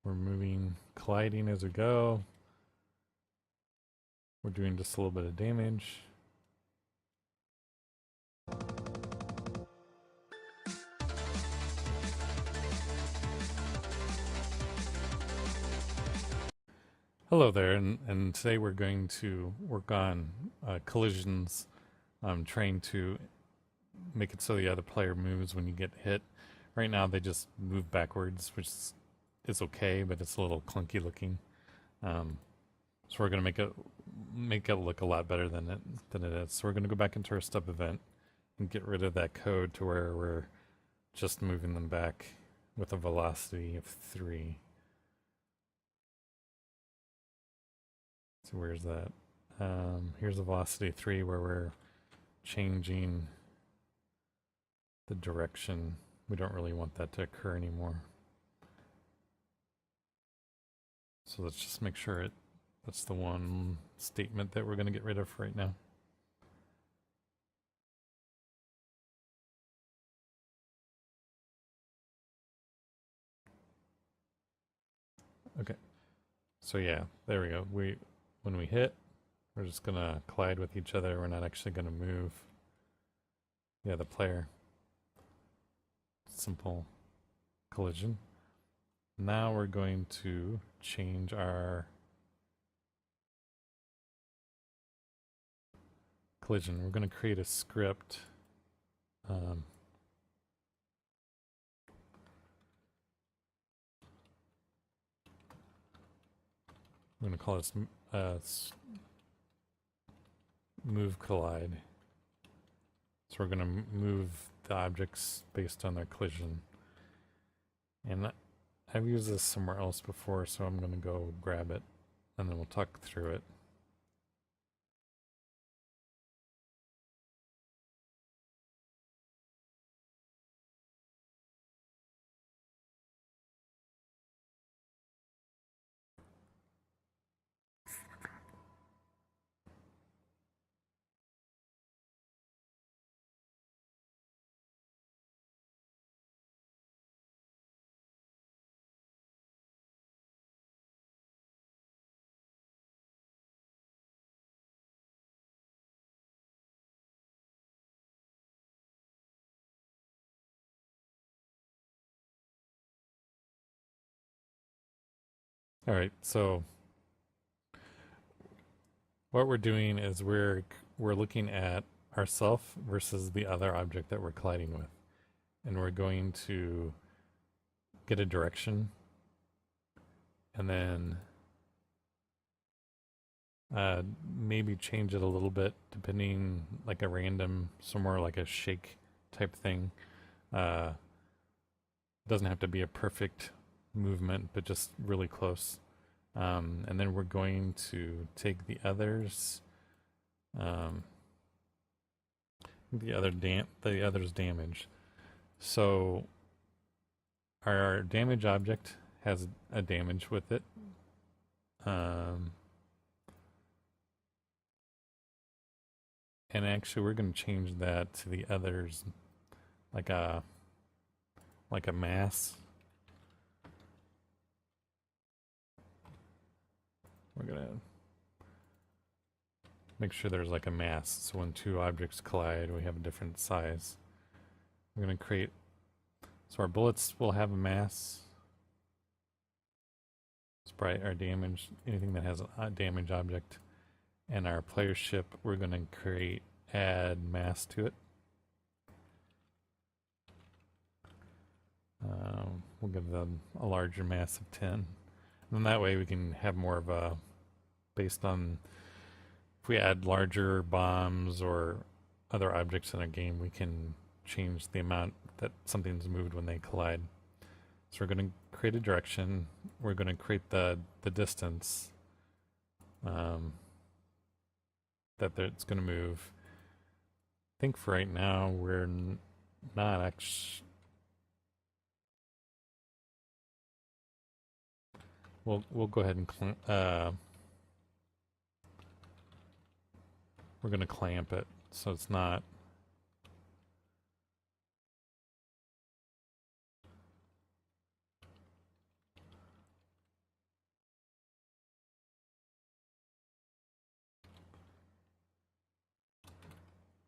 We're moving, colliding as we go. We're doing just a little bit of damage. Hello there, and today we're going to work on collisions, trying to make it so the other player moves when you get hit. Right now they just move backwards, which is okay, but it's a little clunky looking. So we're going to make it look a lot better than it is. So we're going to go back into our stub event and get rid of that code to where we're just moving them back with a velocity of 3. So where's that? Here's a velocity 3 where we're changing the direction. We don't really want that to occur anymore. So let's just make sure that's the one statement that we're going to get rid of right now. Okay. So yeah, there we go. When we hit, we're just going to collide with each other. We're not actually going to move the other player. Simple collision. Now we're going to change our collision. We're going to create a script. I'm going to call this move collide. So we're going to move the objects based on their collision. And I've used this somewhere else before, so I'm going to go grab it and then we'll talk through it. All right, so what we're doing is we're looking at ourself versus the other object that we're colliding with. And we're going to get a direction and then maybe change it a little bit depending, like a random, somewhere like a shake type thing. Doesn't have to be a perfect movement, but just really close. And then we're going to take the others, the other's damage. So our damage object has a damage with it. And actually we're going to change that to the others like a mass. We're going to make sure there's like a mass, so when two objects collide we have a different size. We're going to create, so our bullets will have a mass. Sprite, our damage, anything that has a damage object. And our player ship, we're going to add mass to it. We'll give them a larger mass of 10. And then that way we can have more of a, based on if we add larger bombs or other objects in a game, we can change the amount that something's moved when they collide. So we're going to create a direction. We're going to create the distance that it's going to move. I think for right now we're not actually. We'll go ahead and we're going to clamp it so it's not.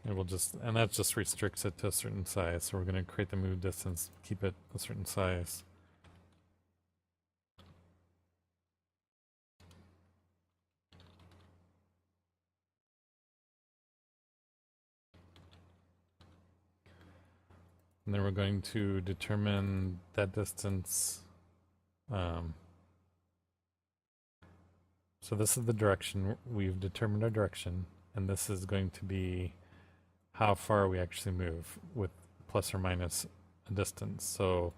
And and that just restricts it to a certain size. So we're going to create the move distance, keep it a certain size. And then we're going to determine that distance. So this is the direction. We've determined our direction. And this is going to be how far we actually move with plus or minus a distance. So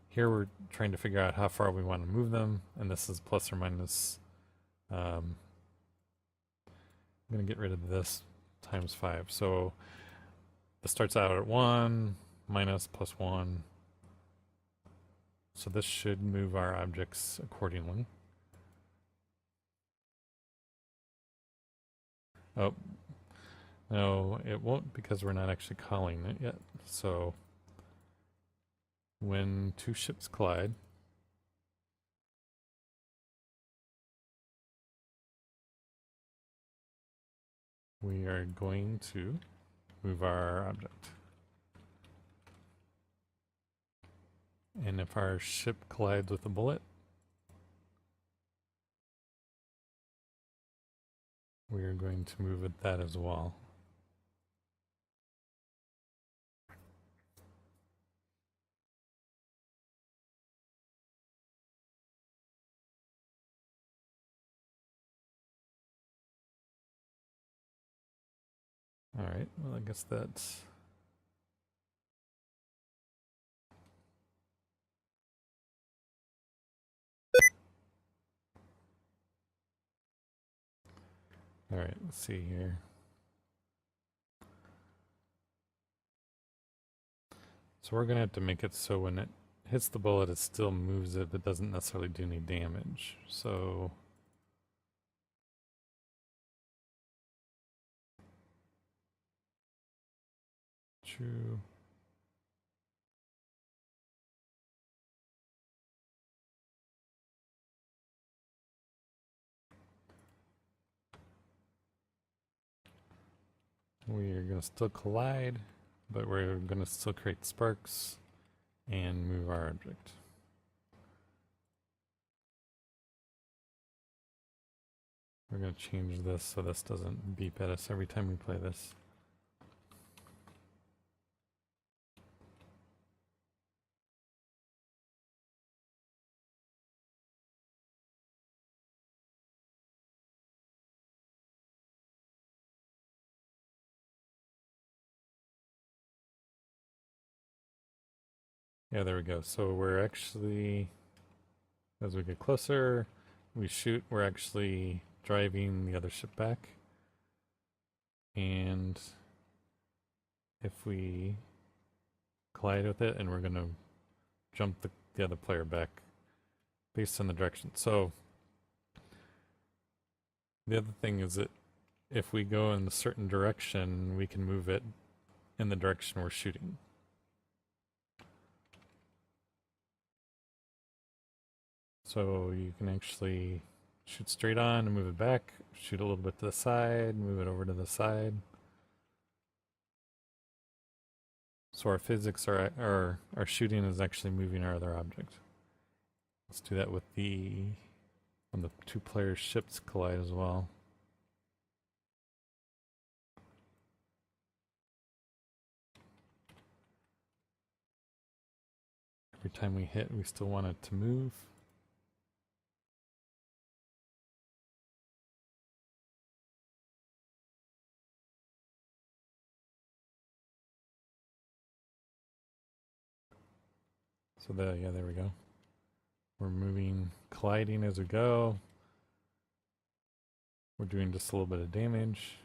here we're trying to figure out how far we want to move them. And this is plus or minus. I'm going to get rid of this times 5. So this starts out at 1 minus plus 1. So this should move our objects accordingly. Oh, no, it won't because we're not actually calling it yet. So when two ships collide, we are going to move our object. And if our ship collides with a bullet, we are going to move at that as well. All right, well, I guess that's... All right, let's see here. So we're gonna have to make it so when it hits the bullet, it still moves it, but doesn't necessarily do any damage. So true. We are gonna still collide, but we're gonna still create sparks and move our object. We're going to change this so this doesn't beep at us every time we play this. Yeah, there we go. So we're actually, as we get closer, we shoot, we're actually driving the other ship back. And if we collide with it, and we're going to jump the other player back based on the direction. So the other thing is that if we go in a certain direction, we can move it in the direction we're shooting. So you can actually shoot straight on and move it back, shoot a little bit to the side, move it over to the side. So our physics are our shooting is actually moving our other object. Let's do that with when the two players' ships collide as well. Every time we hit, we still want it to move. So there we go. We're moving, colliding as we go. We're doing just a little bit of damage.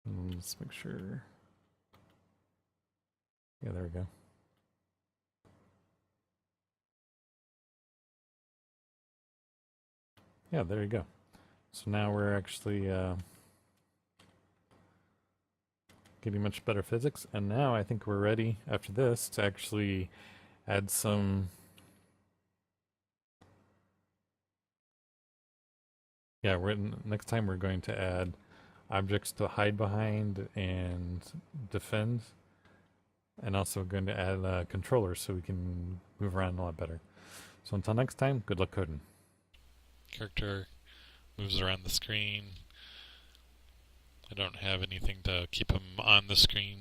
And let's make sure. Yeah, there we go. Yeah, there you go. So now we're actually getting much better physics, and now I think we're ready after this to actually add some. Yeah, next time we're going to add objects to hide behind and defend, and also going to add controllers so we can move around a lot better. So until next time, good luck coding. Character moves around the screen. I don't have anything to keep him on the screen.